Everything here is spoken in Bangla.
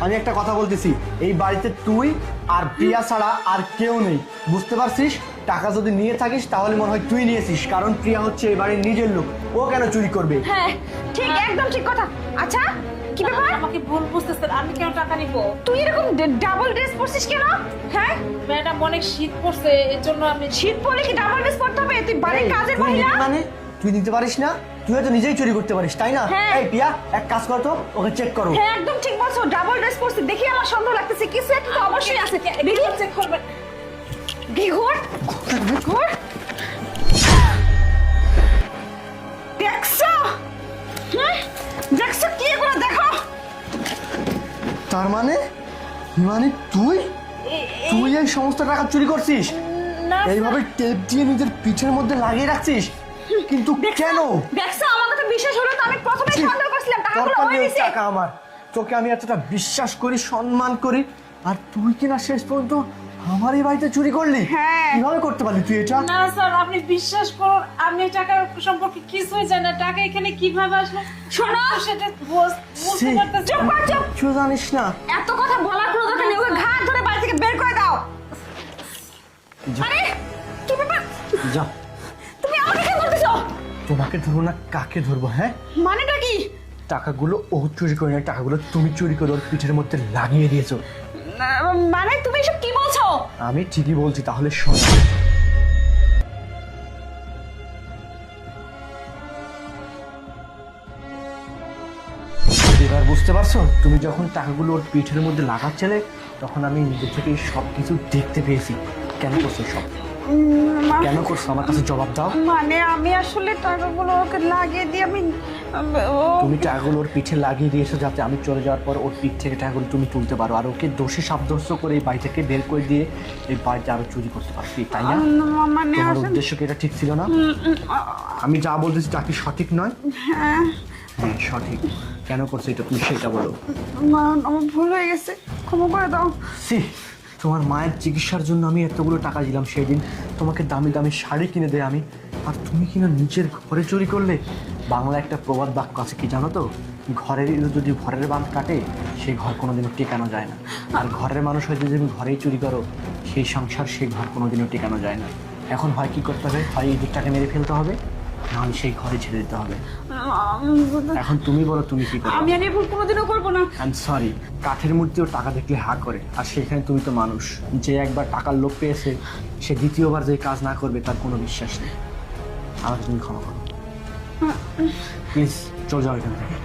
আমি একটা কথা বলতেছি, এই বাড়িতে তুই আর প্রিয়া ছাড়া আর কেউ নেই, বুঝতে পারছিস? টাকা যদি নিয়ে থাকিস তাহলে মনে হয় তুই নিয়েছিস, কারণ প্রিয়া হচ্ছে এই বাড়ির নিজের লোক, ও কেন চুরি করবে? হ্যাঁ ঠিক, একদম ঠিক কথা। আচ্ছা কি ব্যাপার? আমাকে ভুল বুঝতেছেন, আমি কেন টাকা নিব? তুই এরকম ডাবল ড্রেস পরছিস কেন? হ্যাঁ ম্যাডাম অনেক শীত পড়ছে, এর জন্য আমি শীত পড়লে কি ডাবল ড্রেস পরতে হবে? তুই বাড়ির এই, কাজের তুই মহিলা। নিবি মানে তুই নিতে পারিস না? তুই হয়তো নিজেই চুরি করতে পারিস, তাই না? হ্যাঁ। এই প্রিয়া, এক কাজ কর তো, ওকে চেক করো। হ্যাঁ একদম ঠিক বলছো, ডাবল ড্রেস পরছিস দেখি আমার সন্দেহ লাগতেছে, কিছু একটা তো অবশ্যই আছে। দেখি চেক করবেন। ঘোর ঘোর, দেখছো? হ্যাঁ দেখছো কি এগুলো? দেখো তার মানে মানে তুই তুই এই সমস্ত টাকা চুরি করছিস, না এইভাবে টেপ দিয়ে নিজের পিঠের মধ্যে লাগিয়ে রাখছিস, কিন্তু কেন? দেখছো আমার কথা বিশ্বাস হলো তো? আমি প্রথমে সন্দেহ করছিলাম টাকাগুলো দরকার ওই নেই দিছে। টাকা আমার, তোকে আমি এতটা বিশ্বাস করি, সম্মান করি, আর তুই কিনা শেষ পর্যন্ত আমার এই বাড়িতে চুরি করলি? হ্যাঁ। কিভাবে করতে পারলি তুই এটা? না স্যার, আপনি বিশ্বাস করুন, আমি টাকা সম্পর্কে কিছুই জানি না। টাকা এখানে কিভাবে আসলো শোনো, আমি তো সেটা বুঝতে সে- পারতেছি চুপ না। কর চুপ। কিছু জানিস না? এত কথা বলার কোনো দরকার নেই, ওকে ঘাট ধরে বাড়ি থেকে বের করে দাও। যা। আরে কি ব্যাপার? যা, তুমি আমাকে কেন ধরতেছো? তোমাকে ধরবো না কাকে ধরবো? হ্যাঁ, মানেটা কি? টাকাগুলো ও চুরি করে না, টাকাগুলো তুমি চুরি করে ওর পিঠের মধ্যে লাগিয়ে দিয়েছো। মানে তুমি এসব কি বলছো? আমি ঠিকই বলছি, তাহলে শোন। এবার বুঝতে পারছো? তুমি যখন টাকাগুলো ওর পিঠের মধ্যে লাগাচ্ছিলে তখন আমি নিজে থেকে সব কিছু দেখতে পেয়েছি। কেন করছো সব? কেন করছো? আমার কাছে জবাব দাও। মানে আমি আসলে টাকাগুলো ওকে লাগিয়ে দিয়ে আমি তুমি টাকাগুলো ওর পিঠে লাগিয়ে দিয়েছো যাতে আমি চলে যাওয়ার পর ওর পিঠ থেকে টাকাগুলো তুমি তুলতে পারো, আর ওকে দোষী সাব্যস্ত করে এই বাড়ি থেকে বের করে দিয়ে এই বাড়িতে আরো চুরি করতে পারছি, তাই না? মানে তোমার আসলে উদ্দেশ্য কি এটা ঠিক ছিল না? আমি যা বলতেছি তা কি সঠিক নয়? হ্যাঁ হ্যাঁ সঠিক। কেন করছো এটা তুমি সেটা বলো। আমার ভুল হয়ে গেছে, ক্ষমা করে দাও। সি, তোমার মায়ের চিকিৎসার জন্য আমি এতগুলো টাকা দিলাম সেই দিন, তোমাকে দামি দামি শাড়ি কিনে দেয় আমি, আর তুমি কিনা নিজের ঘরে চুরি করলে। বাংলা একটা প্রবাদ বাক্য আছে, কি জানো তো? ঘরের ইঁদুর যদি ঘরের বাঁধ কাটে সেই ঘর কোনোদিনও টেকানো যায় না, আর ঘরের মানুষ হয়ে যদি তুমি ঘরেই চুরি করো সেই সংসার সেই ঘর কোনোদিনও টেকানো যায় না। এখন হয় কি করতে হবে? হয় ইঁদুরটাকে মেরে ফেলতে হবে, নাহলে সেই ঘরে ছেড়ে দিতে হবে। এখন তুমি বলো তুমি কি করবে? আমি ভুল কোনোদিনও করবো না। I am sorry. কাঠের মূর্তিও টাকা দেখলে হা করে, আর সেখানে তুমি তো মানুষ, যে একবার টাকার লোভ পেয়েছে সে দ্বিতীয়বার যে কাজ না করবে তার কোনো বিশ্বাস নেই। আমাকে তুমি ক্ষমা করো প্লিজ, চলে যাও এখান থেকে।